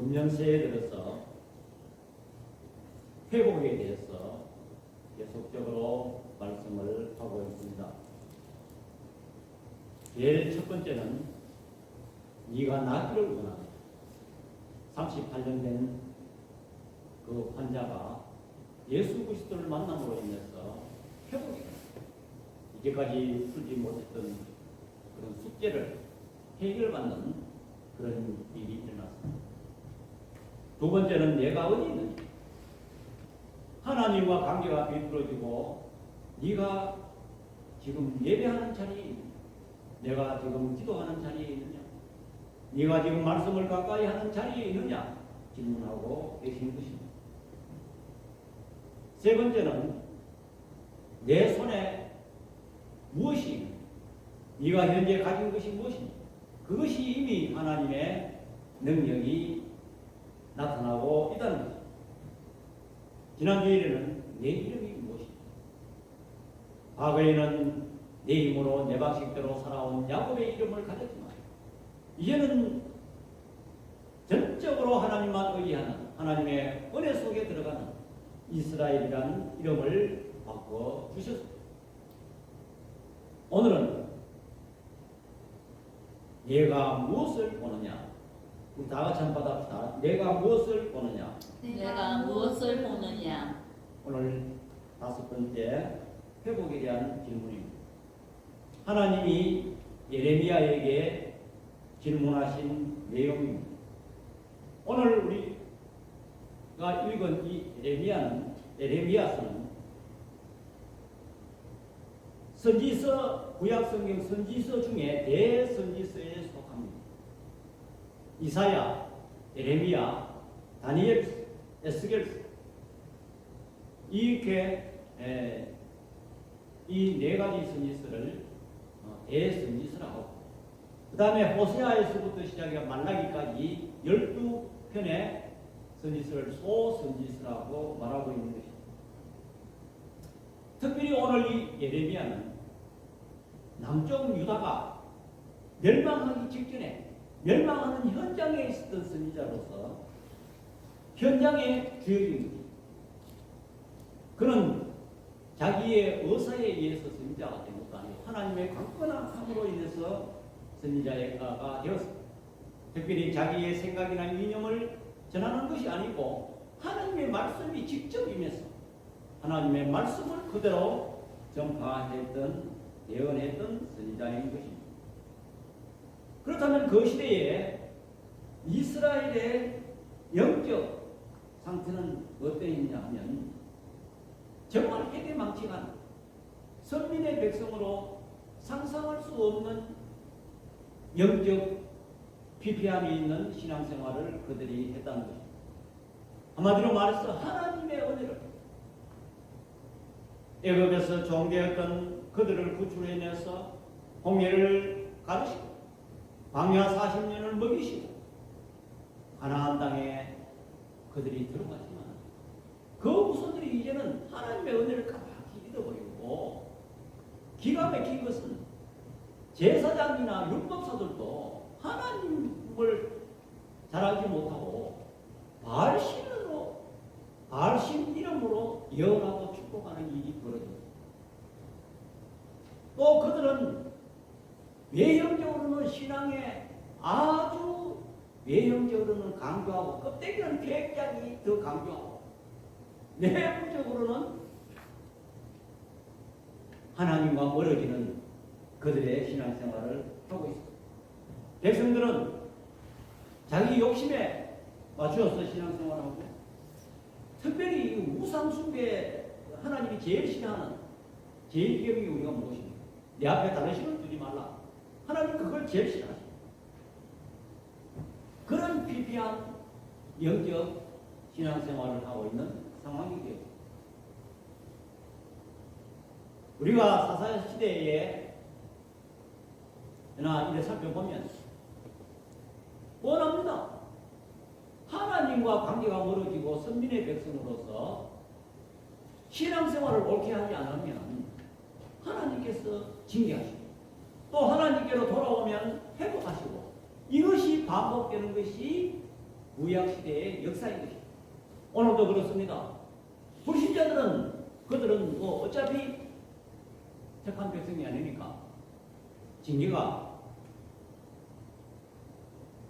금년 새해 들어서 회복에 대해서 계속적으로 말씀을 하고 있습니다. 제일 첫 번째는 네가 낫기를 원한다. 38년 된 그 환자가 예수 그리스도를 만남으로 인해서 회복이 됐습니다. 이제까지 풀지 못했던 그런 숙제를 해결받는 그런 일이 일어났습니다. 두 번째는 내가 어디 있느냐. 하나님과 관계가 비뚤어지고 네가 지금 예배하는 자리에 있느냐, 내가 지금 기도하는 자리에 있느냐, 네가 지금 말씀을 가까이 하는 자리에 있느냐 질문하고 계시는 것입니다. 세 번째는 내 손에 무엇이 있느냐, 네가 현재 가진 것이 무엇이냐. 그것이 이미 하나님의 능력이 나타나고 있다는 것입니다. 지난주일에는 내 이름이 무엇이냐. 과거에는 내 힘으로 내 방식대로 살아온 야곱의 이름을 가졌지만 이제는 전적으로 하나님만 의지하는 하나님의 은혜 속에 들어가는 이스라엘이라는 이름을 바꿔주셨습니다. 오늘은 내가 무엇을 보느냐. 우리 다 같이 한번 받아봅시다. 내가 무엇을 보느냐. 내가 무엇을 보느냐. 오늘 다섯 번째 회복에 대한 질문입니다. 하나님이 예레미야에게 질문하신 내용입니다. 오늘 우리가 읽은 이 예레미야서는 선지서, 구약성경 선지서 중에 대선지서에 속합니다. 이사야, 예레미야, 다니엘, 에스겔, 이렇게 이 네 가지 선지서를 대선지서라고, 그 다음에 호세아에서부터 시작해 말라기까지 12편의 선지서를 소선지서라고 말하고 있는 것입니다. 특별히 오늘 이 예레미야는 남쪽 유다가 멸망하기 직전에 멸망하는 현장에 있었던 선지자로서 현장의 주역입니다. 그는 자기의 의사에 의해서 선지자가 된 것도 아니고 하나님의 강건함으로 인해서 선지자가 되었습니다. 특별히 자기의 생각이나 이념을 전하는 것이 아니고 하나님의 말씀이 직접 임해서 하나님의 말씀을 그대로 전파했던, 예언했던 선지자인 것입니다. 그렇다면 그 시대에 이스라엘의 영적 상태는 어떠했냐 하면 정말 회개망측한 선민의 백성으로 상상할 수 없는 영적 피폐함이 있는 신앙생활을 그들이 했다는 것입니다. 한마디로 말해서 하나님의 은혜를, 애굽에서 종되었던 그들을 구출해내서 홍해를 가르시고 광야 40년을 먹이시고 가나안 땅에 그들이 들어갔지만 그 후손들이 이제는 하나님의 은혜를 까맣게 잃어버리고, 기가 막힌 것은 제사장이나 율법사들도 하나님을 잘 알지 못하고 바알신 이름으로 예언하고 축복하는 일이 벌어집니다. 또 그들은 외형적으로는 신앙에 아주 외형적으로는 강조하고 껍데기는 굉장히 더 강조하고 내부적으로는 하나님과 멀어지는 그들의 신앙생활을 하고 있습니다. 백성들은 자기 욕심에 맞추어서 신앙생활하고, 특별히 우상숭배, 하나님이 제일 싫어하는 제일 기업이 우리가 무엇입니까? 내 앞에 다른 신을 두지 말라. 하나님 그걸 제일 싫어하십니다. 그런 피폐한 영적 신앙생활을 하고 있는 상황이고요. 우리가 사사야 시대에 이래 살펴보면 뻔합니다. 하나님과 관계가 멀어지고 선민의 백성으로서 신앙생활을 옳게 하지 않으면 하나님께서 징계하시고 또 하나님께로 돌아오면 회복하시고, 이것이 반복되는 것이 구약시대의 역사인 것입니다. 오늘도 그렇습니다. 불신자들은 그들은 뭐 어차피 택한 백성이 아니니까 징계가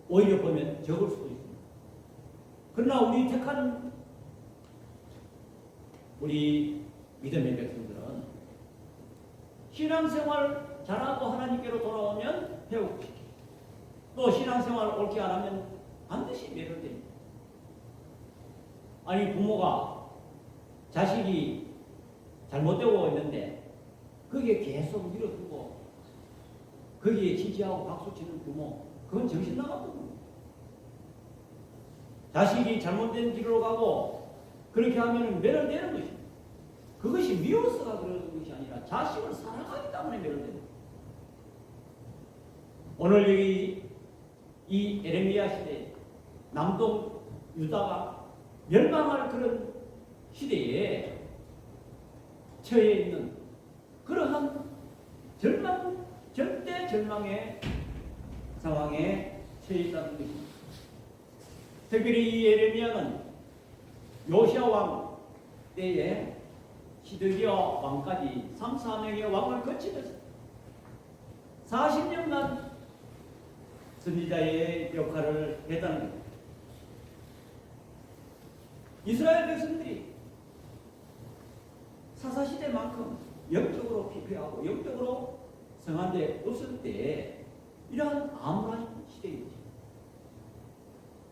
오히려 보면 적을 수도 있습니다. 그러나 우리 택한 우리 믿음의 백성들은 신앙생활 잘하고 하나님께로 돌아오면 회복시키고 또 신앙생활을 옳게 안 하면 반드시 매료됩니다. 아니 부모가 자식이 잘못되고 있는데 거기에 계속 밀어두고 거기에 지지하고 박수치는 부모, 그건 정신 나간 부모입니다. 자식이 잘못된 길로 가고 그렇게 하면 매료되는 것입니다. 그것이 미워서가 그러는 것이 아니라 자식을 사랑하기 때문에 매료됩니다. 오늘 여기 이 에레미야 시대 남동 유다가 멸망할 그런 시대에 처해 있는 그러한 절대 절망의 상황에 처해 있다는 것입니다. 특별히 이 에레미야는 요시야 왕 때에 시드기야 왕까지 3, 4명의 왕을 거치면서 40년간 선지자의 역할을 했다는 겁니다. 이스라엘 백성들이 사사시대만큼 영적으로 피폐하고 영적으로 성한 데 없을 때 이러한 암울한 시대이죠.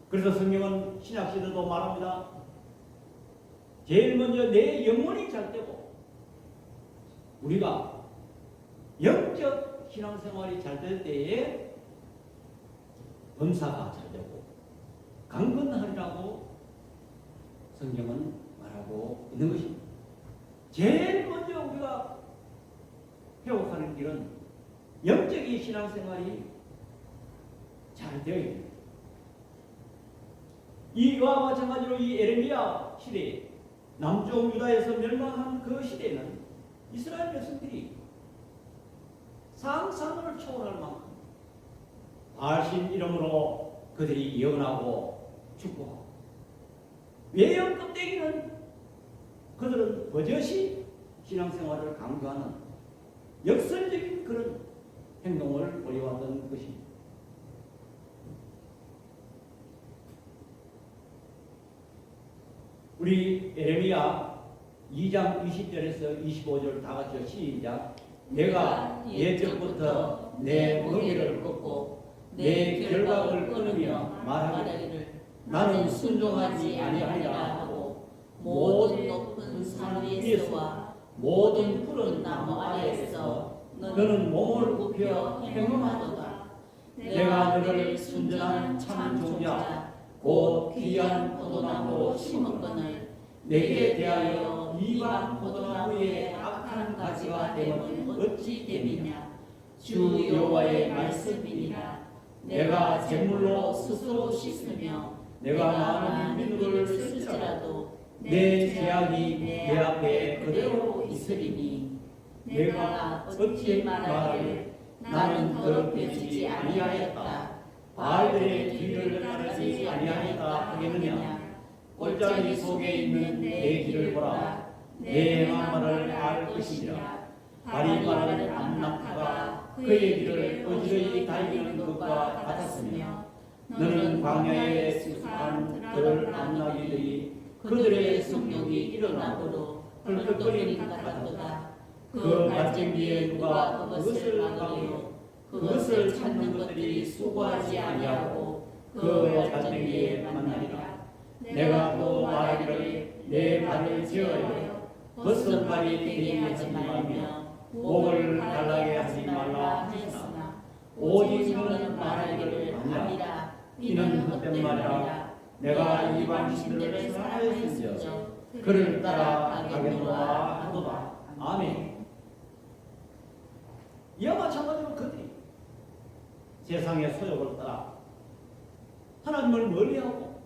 그래서 성경은 신약시대도 말합니다. 제일 먼저 내 영혼이 잘 되고 우리가 영적 신앙생활이 잘 될 때에 은사가 잘 되고 강건하리라고 성경은 말하고 있는 것입니다. 제일 먼저 우리가 회복하는 길은 영적인 신앙생활이 잘 되어야 됩니다. 이와 마찬가지로 이 에레미야 시대에 남쪽 유다에서 멸망한 그 시대에는 이스라엘 백성들이 상상을 초월할 만큼 바알신 이름으로 그들이 예언하고 축복하고 외형 껍데기는 그들은 버젓이 신앙생활을 강조하는 역설적인 그런 행동을 보여왔던 것입니다. 우리 에레미야 2장 20절에서 25절 다 같이 시작. 내가 옛적부터 내 멍에를 꺾고 내 결박을 끊으며 말하기를 나는 순종하지 아니하리라 하고 모든 높은 산 위에서와 모든 푸른 나무 아래에서 너는 몸을 굽혀 행음하도다. 내가 너를 순전한 참 종자 곧 귀한 포도나무로 심었거늘 내게 대하여 이방 포도나무의 악한 가지가 됨은 어찌 됨이냐. 주 여호와의 말씀이니라. 내가 제물로 스스로 씻으며 내가 많은 민물을 쓸지라도 내 죄악이 내 앞에 그대로 있으리니 내가 어찌 말하기를 나는 더럽혀지지 아니하였다. 바알들의 뒤를 따르지 아니하였다 하겠느냐. 골짜기 속에 있는 내 길을 보라. 내 행한 말을 알 것이니라. 발이 마른 암낙타가 그의 길을 어지러이 달리는 것과 같았으며 너는 광야에 수수한 들을 암나귀들이 그들의 성욕이 일어나고도 헐떡거리는 것 같도다. 그 밭쟁이에 누가 그것을 막으려 그것을 찾는 것들이 수고하지 아니하고 그 밭쟁이에 만나리라. 내가 또 말하기를 내 발을 제어하여 벗은 발이 되게 하지 말며 목을 갈라게 하지 말라 하였으나 오직 너는 말하기를 아니라 이는 헛된 말이라. 내가 이방 신들을 사랑하였으며 그를 따라 가겠노라 하도다. 아멘. 이와 마찬가지로 그들이 세상의 소욕을 따라 하나님을 멀리하고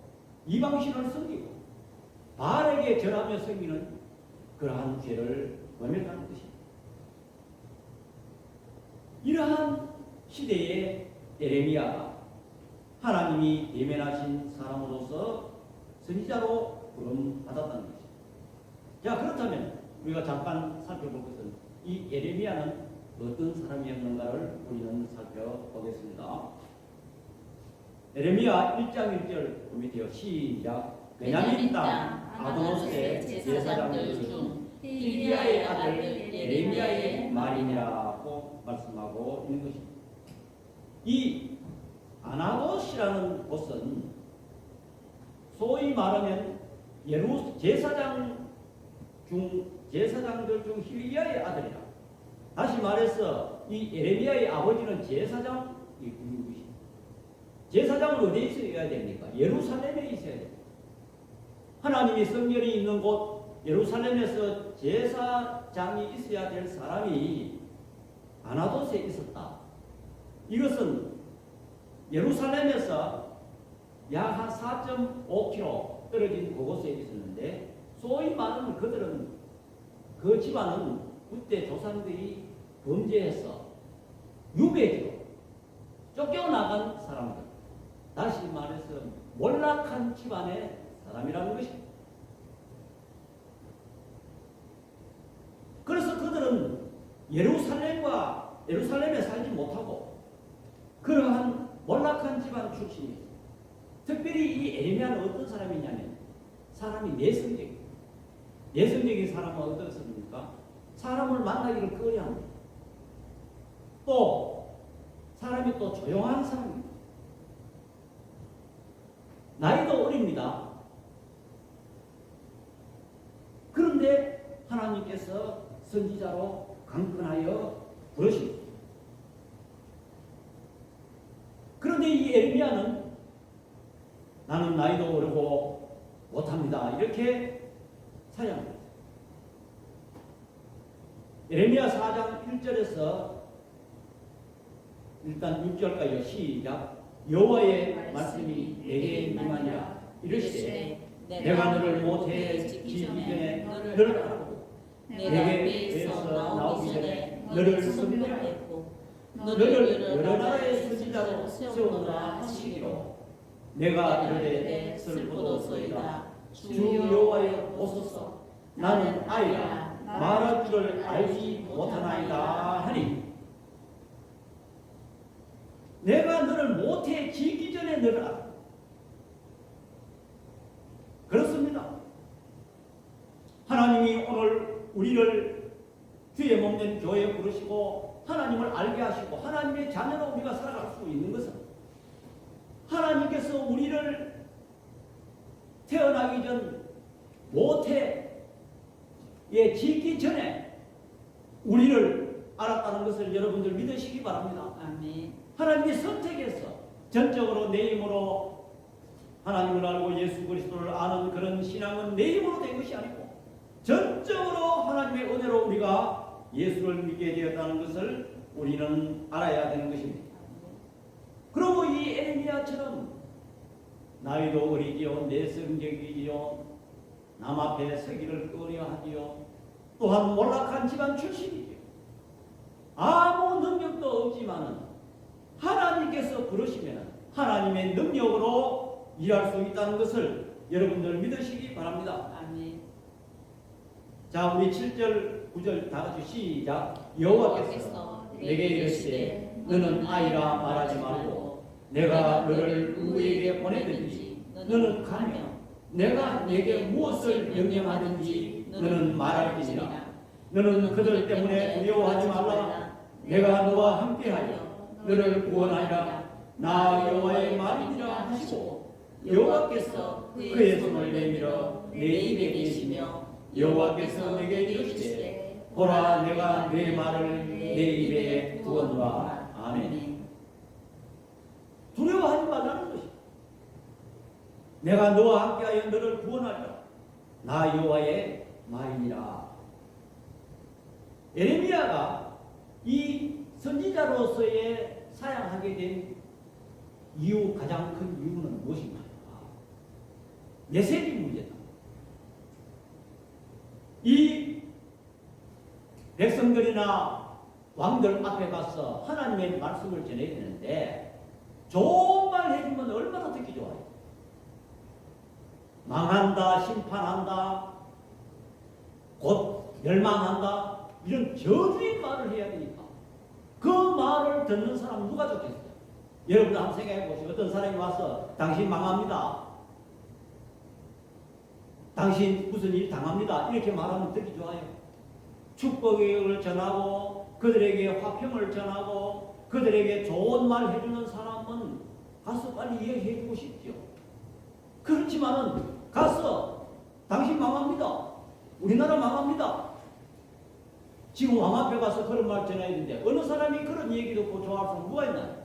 이방신을 섬기고 바알에게 절하며 섬기는 그러한 죄를 범했다는 것입니다. 이러한 시대에 에레미야가 하나님이 예면하신 사람으로서 선지자로 부름받았다는 것입니다. 자, 그렇다면 우리가 잠깐 살펴볼 것은 이 예레미야는 어떤 사람이었는가를 우리는 살펴보겠습니다. 예레미야 1장 1절 보면 시작. 베냐민 땅 아도노스의 제사장들 중 힐기야의 아들 예레미야의 말이니라고 말씀하고 있는 것입니다. 이 아나도시라는 곳은 소위 말하면 제사장들 중 힐기야의 아들이라. 다시 말해서 이 예레미야의 아버지는 제사장이 있는 것입니다. 제사장은 어디에 있어야 됩니까? 예루살렘에 있어야 됩니다. 하나님의 성전이 있는 곳 예루살렘에서 제사장이 있어야 될 사람이 아나도스에 있었다. 이것은 예루살렘에서 약 한 4.5km 떨어진 그곳에 있었는데, 소위 말하는 그들은, 그 집안은 그때 조상들이 범죄해서 유배지로 쫓겨나간 사람들, 다시 말해서 몰락한 집안의 사람이라는 것입니다. 그래서 그들은 예루살렘에 살지 못하고 그러한 몰락한 집안 출신이었습니다. 특별히 이 에레미야는 어떤 사람이냐면 사람이 내성적이에요. 내성적인 사람은 어떻습니까? 사람을 만나기를 꺼려합니다. 또 사람이 또 조용한 사람입니다. 나이도 어립니다. 그런데 하나님께서 선지자로 강권하여 부르십니다. 그런데 이 에레미야는 나는 나이도 어리고 못합니다, 이렇게 사양합니다. 에레미야 4장 1절에서 일단 6절까지 시작. 여호와의 말씀이 내게 임하니라 이르시되 내가 너를 모태에 지기 전에 너를 알고 내게 배에서 나오기 전에 너를 선별하였고 너를 여러 나라의 선지자로 세우노라 하시기로 내가 이르되 슬프도소이다. 주 여호와여 오소서. 나는 아이라 말할 줄을 알지 못하나이다 하니, 내가 너를 모태에 지기 전에 너를 알아. 그렇습니다. 하나님이 오늘 우리를 주의 몸된 교회에 부르시고 하나님을 알게 하시고 하나님의 자녀로 우리가 살아갈 수 있는 것은 하나님께서 우리를 태어나기 전 모태에 지기 전에 우리를 알았다는 것을 여러분들 믿으시기 바랍니다. 아멘. 하나님이 선택해서 전적으로 내 힘으로 하나님을 알고 예수 그리스도를 아는 그런 신앙은 내 힘으로 된 것이 아니고 전적으로 하나님의 은혜로 우리가 예수를 믿게 되었다는 것을 우리는 알아야 되는 것입니다. 그리고 이 에레미야처럼 나이도 어리지요, 내성적이지요, 남 앞에 서기를 꺼려하지요, 또한 몰락한 집안 출신이지요. 아무 능력도 없지만은 하나님께서 부르시면 하나님의 능력으로 일할 수 있다는 것을 여러분들 믿으시기 바랍니다. 아멘. 자, 우리 7절, 9절 다 같이 시작. 여호와께서 내게 이르시되 너는 아이라 말하지 말고 내가 너를 누구에게 보내든지 너는 가며 내가 네게 무엇을 명령하든지 너는 말할지니라. 너는 그들 때문에 두려워하지 말라. 내가 너와 함께하여 너를 구원하리라. 나 여호와의 말이니라 하시고 여호와께서 그의 손을 내밀어 내 입에 계시며 여호와께서 내게 이르시되 보라 내가 내 말을 내 입에 두었노라. 아멘. 두려워하지 말라는 것입니다. 내가 너와 함께하여 너를 구원하리라. 나 여호와의 말이니라. 에레미야가 이 선지자로서의 사양하게 된 이유, 가장 큰 이유는 무엇인가? 메시지 문제다. 이 백성들이나 왕들 앞에 가서 하나님의 말씀을 전해야 되는데 좋은 말 해주면 얼마나 듣기 좋아요. 망한다, 심판한다, 곧 멸망한다, 이런 저주의 말을 해야 되니까 그 말을 듣는 사람 누가 좋겠어요? 여러분도 한번 생각해 보시고, 어떤 사람이 와서 당신 망합니다, 당신 무슨 일 당합니다, 이렇게 말하면 듣기 좋아요? 축복을 전하고 그들에게 화평을 전하고 그들에게 좋은 말 해주는 사람은 가서 빨리 이야기해 주고 싶죠. 그렇지만은 가서 당신 망합니다, 우리나라 망합니다, 지금 왕 앞에 가서 그런 말 전해야 되는데 어느 사람이 그런 얘기 듣고 좋아할 사람 누가 있나요?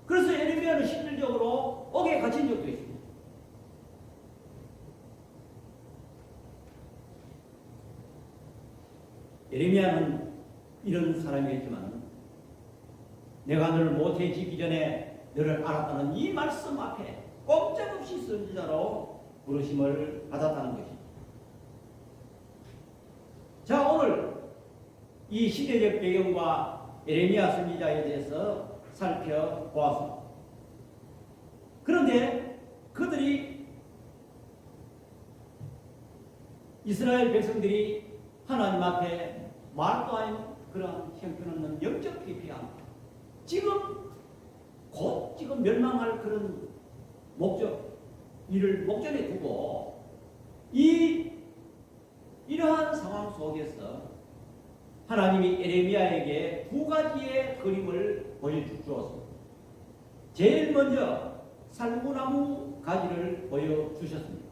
그래서 예레미야는 실질적으로 옥에 갇힌 적도 있습니다. 예레미야는 이런 사람이었지만 내가 너를 모태지기 전에 너를 알았다는 이 말씀 앞에 꼼짝없이 선지자로 부르심을 받았다는 것입니다. 자, 오늘 이 시대적 배경과 예레미야 선지자에 대해서 살펴보았습니다. 그런데 그들이, 이스라엘 백성들이 하나님 앞에 말도 아닌 그런 형편없는 영적 피폐함, 지금 곧 멸망할 그런 이를 목전에 두고 이러한 상황 속에서 하나님이 예레미야에게 두 가지의 그림을 보여주었습니다. 제일 먼저 살구나무 가지를 보여주셨습니다.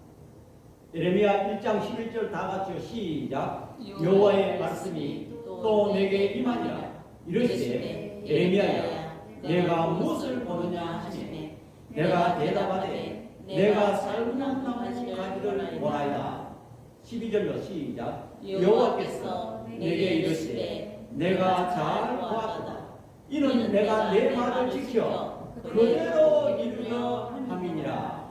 예레미야 1장 11절 다 같이요. 시작. 여호와의 말씀이 또 내게 임하니라. 이르시되 예레미야야, 내가 무엇을 보느냐 하시매 내가 대답하되 내가 살구나무 가지를 보나이다. 12절로 시작. 여호와께서 내게 이르시되 내가 잘 보았다. 이는 내가 내 말을 지켜 그대로 이루려 함이니라.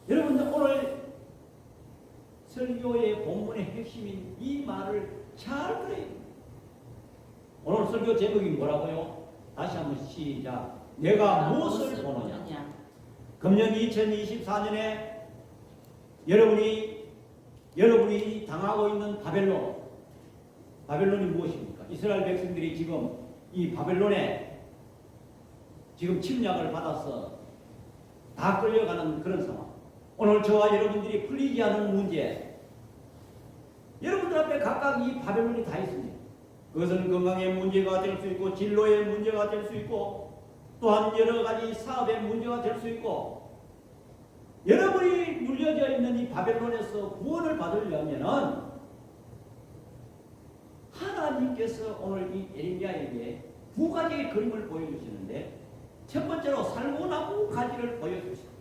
여러분, 오늘 설교의 본문의 핵심인 이 말을 잘 들어야 됩니다. 오늘 설교 제목이 뭐라고요? 다시 한번 시작. 내가 무엇을 보느냐. 금년 2024년에 여러분이 당하고 있는 바벨론이 무엇입니까? 이스라엘 백성들이 지금 이 바벨론에 지금 침략을 받아서 다 끌려가는 그런 상황. 오늘 저와 여러분들이 풀리지 않은 문제, 여러분들 앞에 각각 이 바벨론이 다 있습니다. 그것은 건강의 문제가 될 수 있고, 진로의 문제가 될 수 있고, 또한 여러 가지 사업의 문제가 될 수 있고, 여러분이 눌려져 있는 이 바벨론에서 구원을 받으려면은 하나님께서 오늘 이 예레미야에게 두 가지의 그림을 보여주시는데, 첫 번째로 살구나무 가지를 보여주십니다.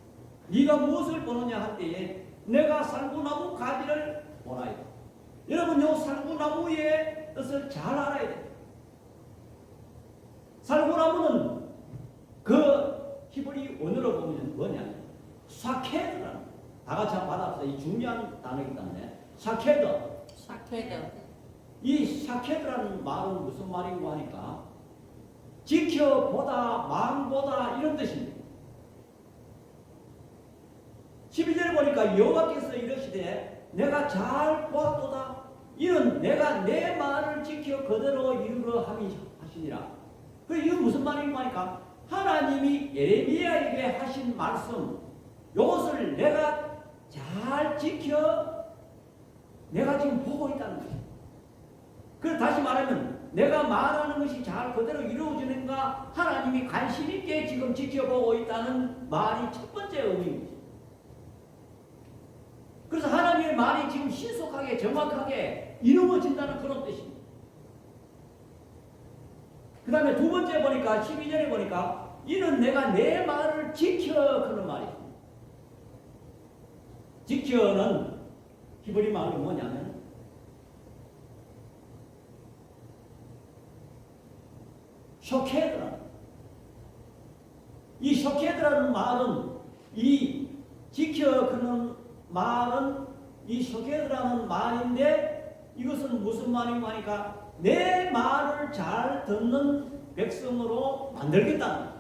네가 무엇을 보느냐 할 때에 내가 살구나무 가지를 보나이다. 여러분, 요 살구나무의 뜻을 잘 알아야 돼요. 살구나무는 그 히브리 원어로 보면 뭐냐면 샤케드라는, 다 같이 한번 받아보세요. 이 중요한 단어이기 때문에. 샤케드. 이 샤케드라는 말은 무슨 말인고 하니까 지켜보다, 망보다 이런 뜻입니다. 12절에 보니까 여호와께서 이르시되 내가 잘 보았도다. 이는 내가 내 말을 지켜 그대로 이루려 함이 하시니라. 이건 무슨 말인고 하니까 하나님이 예레미야에게 하신 말씀, 이것을 내가 잘 지켜 내가 지금 보고 있다는 거예요. 그래서 다시 말하면 내가 말하는 것이 잘 그대로 이루어지는가 하나님이 관심 있게 지금 지켜보고 있다는 말이 첫 번째 의미입니다. 그래서 하나님의 말이 지금 신속하게 정확하게 이루어진다는 그런 뜻입니다. 그 다음에 두 번째 보니까 12절에 보니까 이는 내가 내 말을 지켜, 그런 말이 있습니다. 지켜는 히브리 말이 뭐냐면 쇼케드라는, 이 쇼케드라는 말은, 이 지켜 그는 말은 이 쇼케드라는 말인데, 이것은 무슨 말인가 하니까 내 말을 잘 듣는 백성으로 만들겠다는 거예요.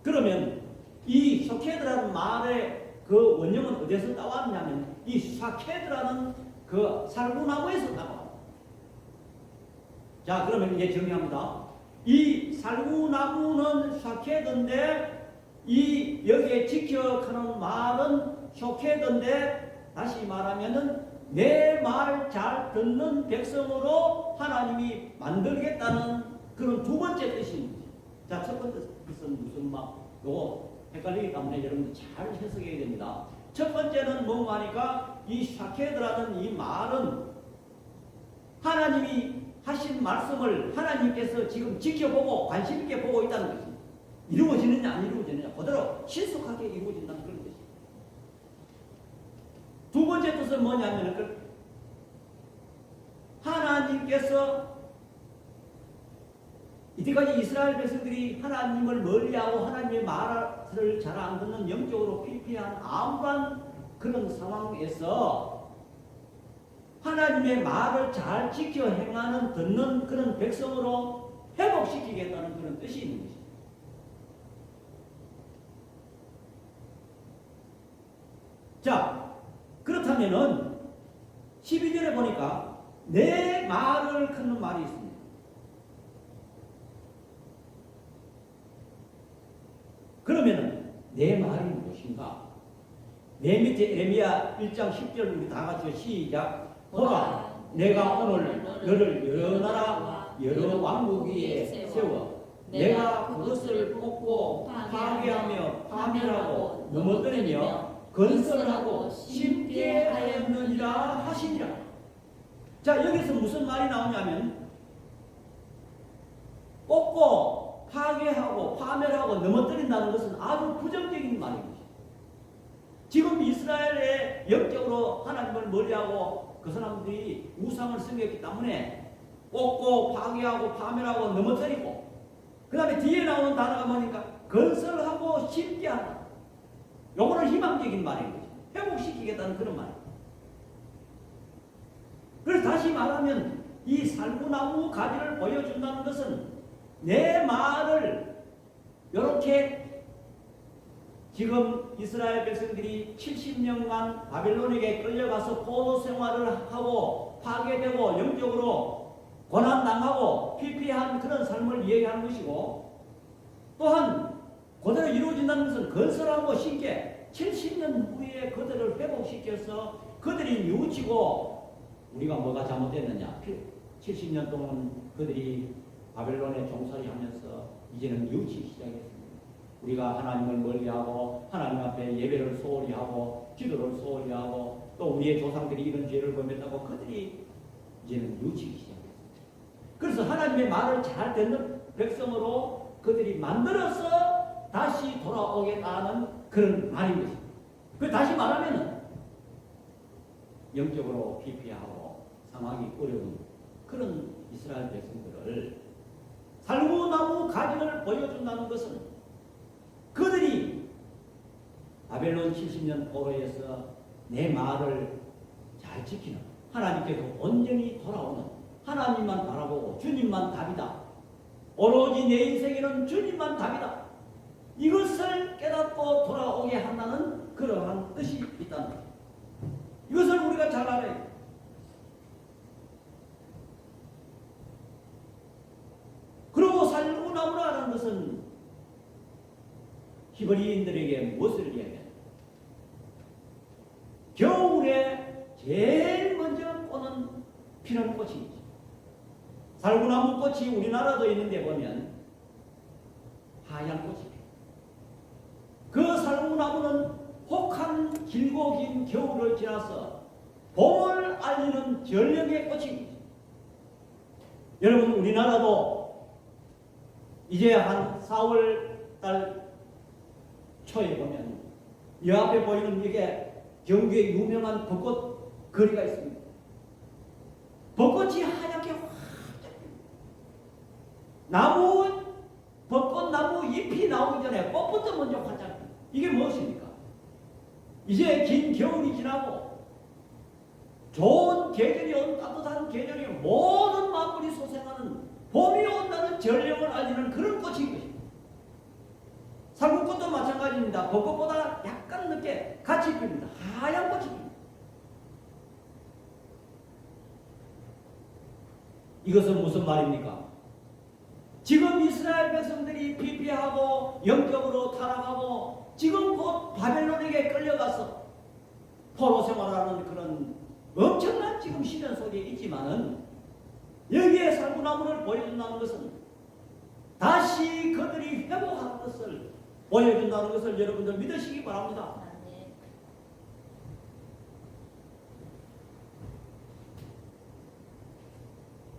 그러면 이 쇼케드라는 말의 그 원형은 어디서 따왔냐면 이 샤케드라는 그 살구나무에서 따와. 자, 그러면 이제 정리합니다. 이 살구나무는 샤케드인데 이 여기에 지켜가는 말은 쇼케드인데 다시 말하면은 내 말 잘 듣는 백성으로 하나님이 만들겠다는 그런 두 번째 뜻입니다. 자, 첫 번째 뜻은 무슨 말? 요거 헷갈리기 때문에 여러분들 잘 해석해야 됩니다. 첫 번째는 뭔가 하니까 이 샤케드라는 이 말은 하나님이 하신 말씀을 하나님께서 지금 지켜보고 관심 있게 보고 있다는 것입니다. 이루어지느냐 안 이루어지느냐 그대로 신속하게 이루어진다는 그런 것입니다. 두 번째 뜻은 뭐냐면 하나님께서 이때까지 이스라엘 백성들이 하나님을 멀리하고 하나님의 말을 잘 안 듣는 영적으로 피폐한 암울한 그런 상황에서 하나님의 말을 잘 지켜 행하는 듣는 그런 백성으로 회복시키겠다는 그런 뜻이 있는 것입니다. 자, 그렇다면은 12절에 보니까 내 말을 끊는 말이 있습니다. 그러면은 내 말이 무엇인가? 맨 밑에 에레미야 1장 10절 우리 다 같이 시작. 보라, 내가 오늘 너를 여러 나라 여러 왕국 위에 세워 내가 그것을 뽑고 파괴하며 파멸하고 넘어뜨리며 건설하고 심게 하였느니라 하시니라. 자, 여기서 무슨 말이 나오냐면 뽑고 파괴하고 파멸하고 넘어뜨린다는 것은 아주 부정적인 말입니다. 지금 이스라엘의 영적으로 하나님을 멀리하고 그 사람들이 우상을 섬겼기 때문에 뽑고 파괴하고 파멸하고 넘어뜨리고 그 다음에 뒤에 나오는 단어가 뭐니까 건설하고 심게 한다. 요거는 희망적인 말인 거죠. 회복시키겠다는 그런 말입니다. 그래서 다시 말하면 이 살구나무 가지를 보여준다는 것은 내 말을 이렇게 지금 이스라엘 백성들이 70년간 바벨론에게 끌려가서 포로 생활을 하고 파괴되고 영적으로 고난당하고 피폐한 그런 삶을 이야기하는 것이고 또한 그대로 이루어진다는 것은 건설하고 심게 70년 후에 그들을 회복시켜서 그들이 뉘우치고 우리가 뭐가 잘못됐느냐 70년 동안 그들이 바벨론에 종살이 하면서 이제는 뉘우치기 시작했습니다. 우리가 하나님을 멀리하고 하나님 앞에 예배를 소홀히 하고 기도를 소홀히 하고 또 우리의 조상들이 이런 죄를 범했다고 그들이 이제는 뉘우치기 시작했습니다. 그래서 하나님의 말을 잘 듣는 백성으로 그들이 만들어서 다시 돌아오겠다는 그런 말인 것입니다. 그 다시 말하면은 영적으로 피폐하고 상황이 어려운 그런 이스라엘 백성들을 살구나무 가지를 보여준다는 것은 그들이 바벨론 70년 포로에서 내 말을 잘 지키는 하나님께서 온전히 돌아오는 하나님만 바라보고 주님만 답이다. 오로지 내 인생에는 주님만 답이다. 이것을 깨닫고 돌아오게 한다는 그러한 뜻이 있다는 거죠. 이것을 우리가 잘 알아야 돼요. 그리고 살구나무라는 것은 히브리인들에게 무엇을 이야기하냐? 겨울에 제일 먼저 꼬는 피는 꽃이죠. 살구나무 꽃이 우리나라도 있는데 보면 하얀 꽃이 피어요. 그 살구나무는 혹한 길고 긴 겨울을 지나서 봄을 알리는 전령의 꽃입니다. 여러분 우리나라도 이제 한 4월 달 초에 보면 이 앞에 보이는 이게 경주의 유명한 벚꽃 거리가 있습니다. 벚꽃이 하얗게 확 나무 벚꽃나무 잎이 나오기 전에 꽃부터 먼저 활짝 핍니다. 이게 무엇입니까? 이제 긴 겨울이 지나고 좋은 계절이 온 따뜻한 계절이 모든 만물이 소생하는 봄이 온다는 전령을 알리는 그런 꽃인 것입니다. 살구꽃도 마찬가지입니다. 벚꽃보다 약간 늦게 같이 핍니다. 하얀 꽃이 핍니다. 이것은 무슨 말입니까? 지금 이스라엘 백성들이 피폐하고 영적으로 타락하고 지금 곧 바벨론에게 끌려가서 포로 생활하는 그런 엄청난 지금 시련 속에 있지만은 여기에 살구나무를 보여준다는 것은 다시 그들이 회복할 것을 보여준다는 것을 여러분들 믿으시기 바랍니다.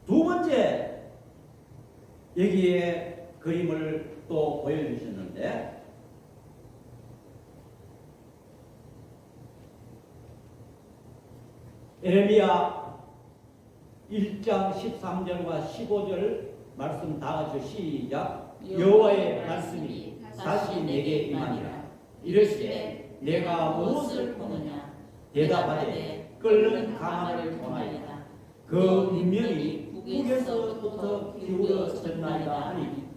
두 번째 여기에 그림을 또 보여주셨는데 에레미야 1장 13절과 15절 말씀 다 같이 시작. 여호와의 말씀이 다시 내게 임하니라. 이르시되 내가 무엇을 보느냐? 대답하되 끓는 가마를 보나이다. 그 윗면이 북에서부터 기울어졌나이다 하니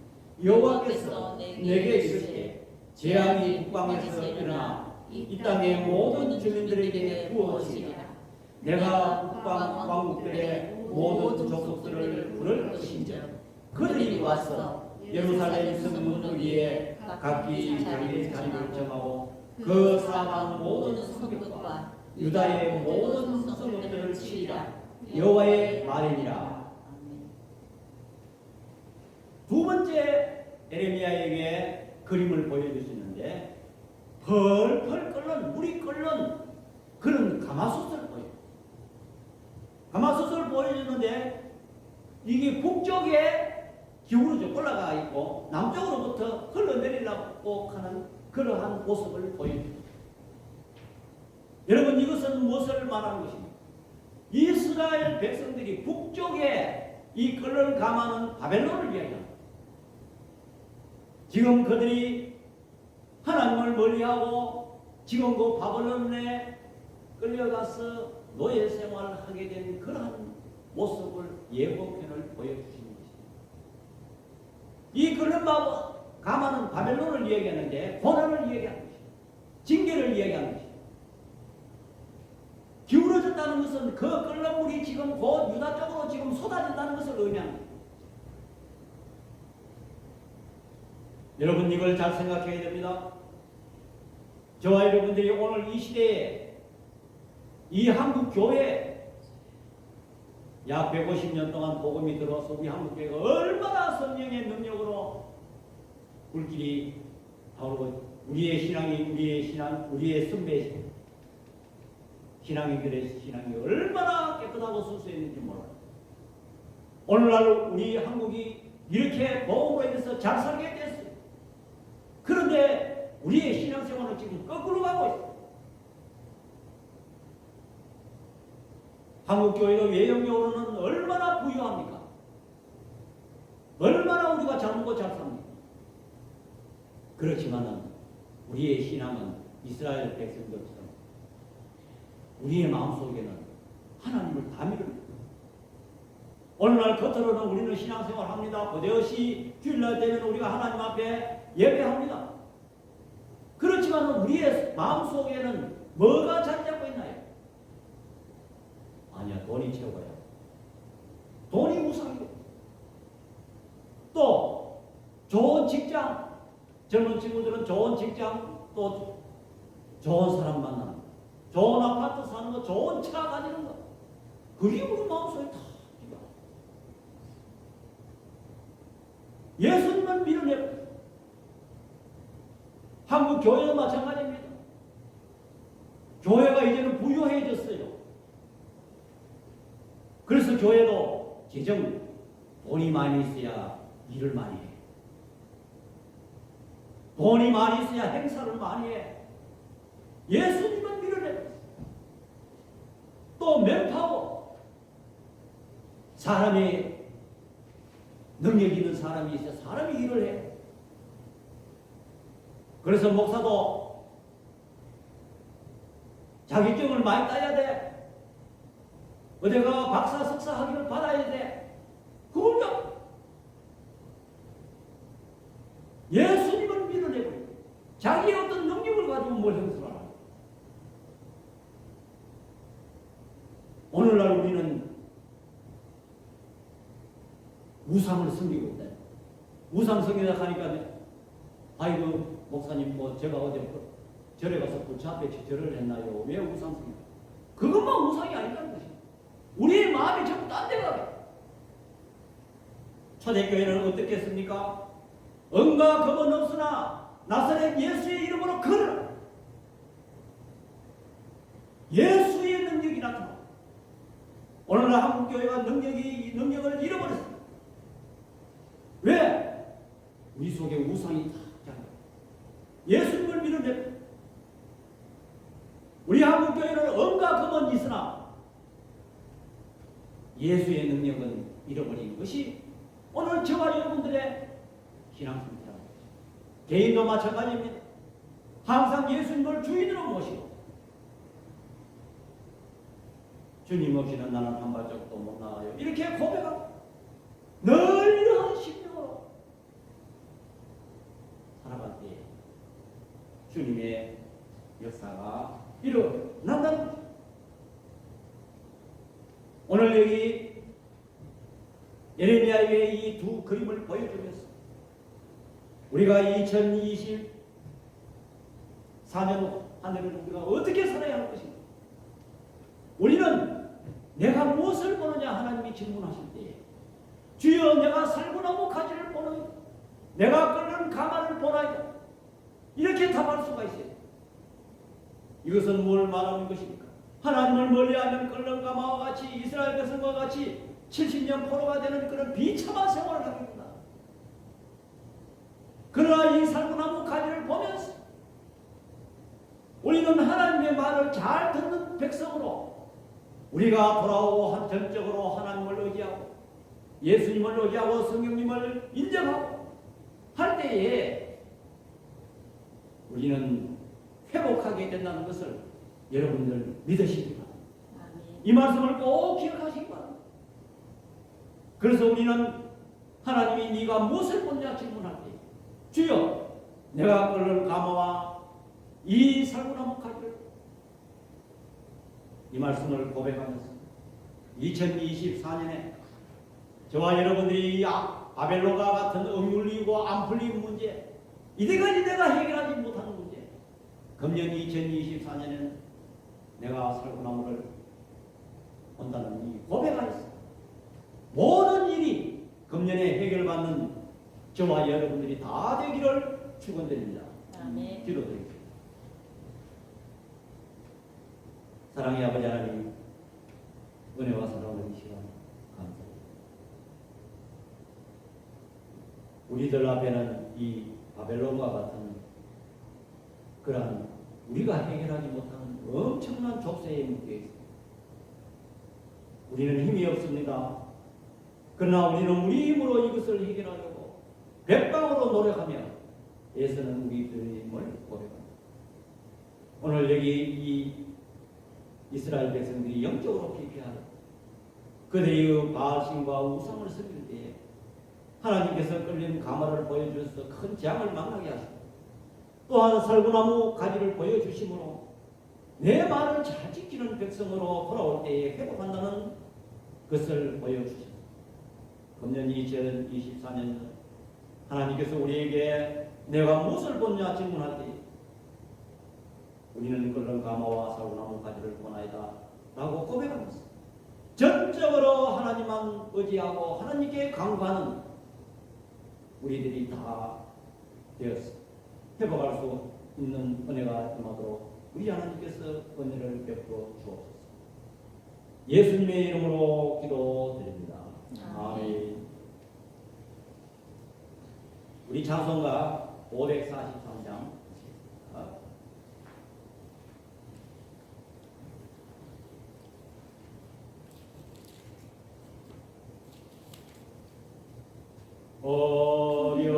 여호와께서 내게 이르시되 재앙이 북방에서 일어나 이 땅의 모든 주민들에게 부어지리라. 내가 북방 왕국들의 모든 족속들을 부를 것인즉 그들이 와서 예루살렘 성문 위에 각기 자기의 자리를 정하고 그 사방 모든 성벽과 유다의 모든 성읍들을 치리라. 여호와의 말이니라. 두 번째 에레미야에게 그림을 보여주시는데 펄펄 끓는 물이 끓는 그런 가마솥을 보여요. 가마솥을 보여주는데 이게 북쪽에 기울어져 올라가 있고 남쪽으로부터 흘러내리려고 하는 그러한 모습을 보여줍니다. 여러분 이것은 무엇을 말하는 것입니까? 이스라엘 백성들이 북쪽에 이 끓는 가마는 바벨론을 이야기합니다. 지금 그들이 하나님을 멀리하고 지금 그 바벨론에 끌려가서 노예 생활을 하게 된 그러한 모습을 예고편을 보여주시는 것입니다. 이 끓는 가마는 바벨론을 이야기하는데 고난을 이야기하는 것입니다. 징계를 이야기하는 것입니다. 기울어졌다는 것은 그 끓는 물이 지금 곧 유다 쪽으로 지금 쏟아진다는 것을 의미합니다. 여러분 이걸 잘 생각해야 됩니다. 저와 여러분들이 오늘 이 시대에 이 한국 교회 약 150년 동안 복음이 들어와서 우리 한국 교회가 얼마나 성령의 능력으로 불길이 타오르고 우리의 신앙, 우리의 선배 신앙인들의 신앙이 얼마나 깨끗하고 순수했는지 몰라요. 오늘날 우리 한국이 이렇게 복음으로 인해서 잘 살게 됐어요. 그런데 우리의 신앙생활은 지금 거꾸로 가고 있어요. 한국교회가 외형적으로는 얼마나 부유합니까? 얼마나 우리가 잘 먹고 잘 삽니까? 그렇지만은 우리의 신앙은 이스라엘 백성들처럼 우리의 마음속에는 하나님을 다 믿습니다. 오늘날 겉으로는 우리는 신앙생활을 합니다. 거대시 주일날 되면 우리가 하나님 앞에 예배합니다. 그렇지만 우리의 마음속에는 뭐가 자리 잡고 있나요? 아니야, 돈이 최고야. 돈이 우상이고 또 좋은 직장, 젊은 친구들은 좋은 직장, 또 좋은 사람 만나는 거, 좋은 아파트 사는 거, 좋은 차 가지는 거, 그게 우리 마음속에 다 있다. 예수님은 밀어내고 한국 교회도 마찬가지입니다. 교회가 이제는 부유해졌어요. 그래서 교회도 재정, 돈이 많이 있어야 일을 많이 해. 돈이 많이 있어야 행사를 많이 해. 예수님은 밀어내고 또 맨파워, 사람이 능력 있는 사람이 있어야 사람이 일을 해. 그래서 목사도 자격증을 많이 따야 돼. 어디가 박사, 석사 학위를 받아야 돼. 그걸요. 예수님을 밀어내버리고 자기의 어떤 능력을 가지고 뭘 행수하라. 오늘날 우리는 우상을 섬기고 있다. 우상 섬기다 하니까 아이고 목사님 뭐 제가 어제 절에 가서 부처 앞에 절을 했나요? 왜 우상 섬겨? 그것만 우상이 아니라는 것이. 우리의 마음이 전부 딴 데 가게. 초대교회는 어떻게 했습니까? 은과 금은 없으나 나사렛 예수의 이름으로 걸어라. 예수의 능력이 나타나. 오늘날 한국교회가 능력을 잃어버렸습니다. 왜? 우리 속에 우상이 다 있잖아요. 예수님을 믿는 우리 한국교회는 은과 금은 있으나 예수의 능력은 잃어버린 것이 오늘 저와 여러분들의 신앙 상태라는 거죠. 개인도 마찬가지입니다. 항상 예수님을 주인으로 모시고 주님 없이는 나는 한 발짝도 못 나가요. 이렇게 고백하고 늘 이러한 심령으로 살아갈 때 주님의 역사가 일어난다는 거죠. 오늘 여기 예레미야의 이 두 그림을 보여주면서 우리가 2024년 한 해를 우리가 어떻게 살아야 할 것인가? 우리는 내가 무엇을 보느냐 하나님이 질문하실 때에 주여 내가 살구나무 가지를 보느냐 내가 끓는 가마를 보나이다 이렇게 답할 수가 있어요. 이것은 뭘 말하는 것입니까? 하나님을 멀리하면 끓는 가마와 같이 이스라엘 백성과 같이 70년 포로가 되는 그런 비참한 생활을 하겠구나. 그러나 이 살구나무 가지를 보면서 우리는 하나님의 말을 잘 듣는 백성으로 우리가 돌아오고 전적으로 하나님을 의지하고 예수님을 의지하고 성령님을 인정하고 할 때에 우리는 회복하게 된다는 것을 여러분들 믿으시기 바랍니다. 이 말씀을 꼭 기억하시기 바랍니다. 그래서 우리는 하나님이 네가 무엇을 보냐 질문할 때 주여 내가 끓는 가마와 이 살구나무 가지를 이 말씀을 고백하면서 2024년에 저와 여러분들이 바벨론과 같은 억눌리고 안 풀린 문제 이때까지 내가 해결하지 못하는 문제 금년 2024년에는 내가 살구나무를 본다는 이 고백하였습니다. 모든 일이 금년에 해결받는 저와 여러분들이 다 되기를 축원드립니다. 아멘. 기도드립니다. 사랑의 아버지 하나님 은혜와 사랑을 이 시간 감사합니다. 우리들 앞에는 이 바벨론과 같은 그러한 우리가 해결하지 못하는 엄청난 족쇄에 묶여 있습니다. 우리는 힘이 없습니다. 그러나 우리는 우리 힘으로 이것을 해결하려고 백방으로 노력하며 애쓰는 우리들의 힘을 고백합니다. 오늘 여기 이 이스라엘 백성들이 영적으로 피폐하고 그들의 바알신과 우상을 섬길 때에 하나님께서 끌린 가마를 보여주셔서 큰 재앙을 만나게 하시고 또한 살구나무 가지를 보여주심으로 내 말을 잘 지키는 백성으로 돌아올 때에 회복한다는 것을 보여주셨습니다. 금년 2024년 하나님께서 우리에게 내가 무엇을 보냐 질문할 때 우리는 끓는 가마와 살구나무 가지를 보나이다 라고 고백합니다. 전적으로 하나님만 의지하고 하나님께 간구하는 우리들이 다 되었습니다. 회복할 수 있는 은혜가 임하도록 우리 하나님께서 은혜를 베풀어 주옵소서. 예수님의 이름으로 기도드립니다. 아멘. 우리 찬송가 543장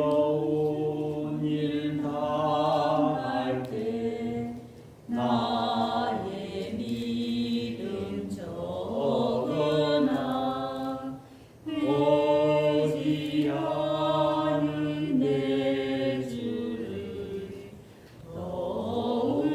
어려운 일 당할 때 나의 믿음 적으나 의지하는 내 주를 더욱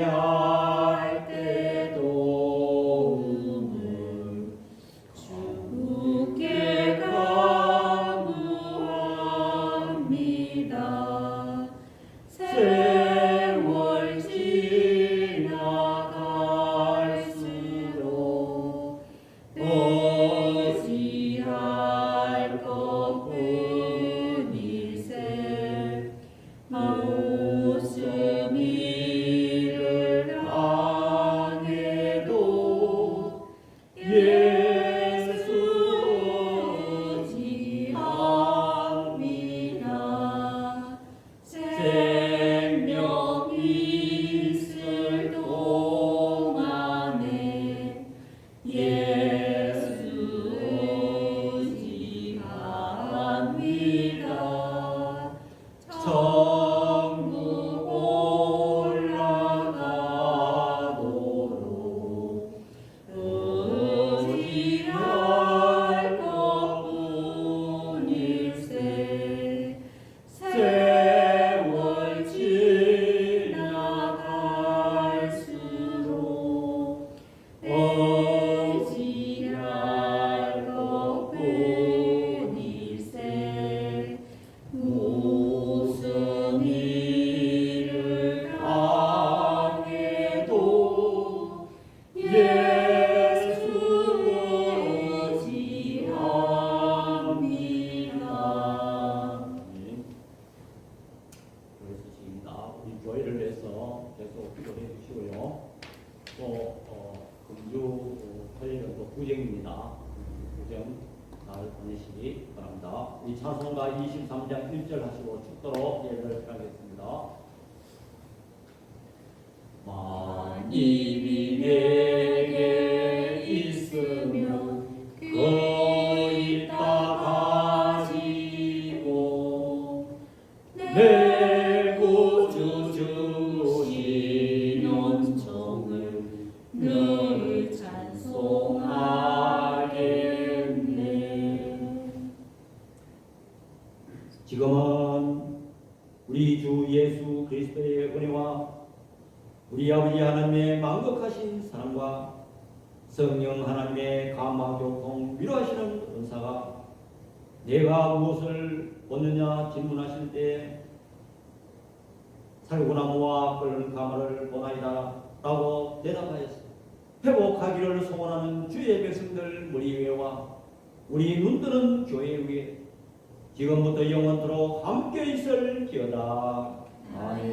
위태할 때 도움을 주께 간구합니다. 세월 지나갈수록 의지할 것뿐일세. 무슨 일을 당해도 예수 의지합니다. 생명 있을 동안에 예수 의지합니다. 천국 올라가도록 의지할 것뿐일세. 세월 지나갈수록 의지할 것뿐일세. 무슨 일을 당해도 예수 의지합니다. 그랬으십니다. 우리 교회를 위해서 계속 기도해 주시고요. 또 금주 토요일은 또 구정입니다. 구정 잘 보내시기 바랍니다. 우리 찬송가 23장 1절 하시고 축도로 예배를 하겠습니다. 만입이 내게 있으면 거의 다 가지고 내 구주 주신 은총을 늘 찬송하겠네. 지금은 우리 주 예수 그리스도의 은혜와 우리 아버지 하나님의 만극하신 사랑과 성령 하나님의 감화교통 위로하시는 은사가 내가 무엇을 얻느냐 질문하실 때 살구나무와 끓는 가마를 보나이다 라고 대답하였습니다. 회복하기를 소원하는 주의 백성들 머리 위에와 우리 눈뜨는 교회 위에 지금부터 영원토록 함께 있을지어다. 아멘.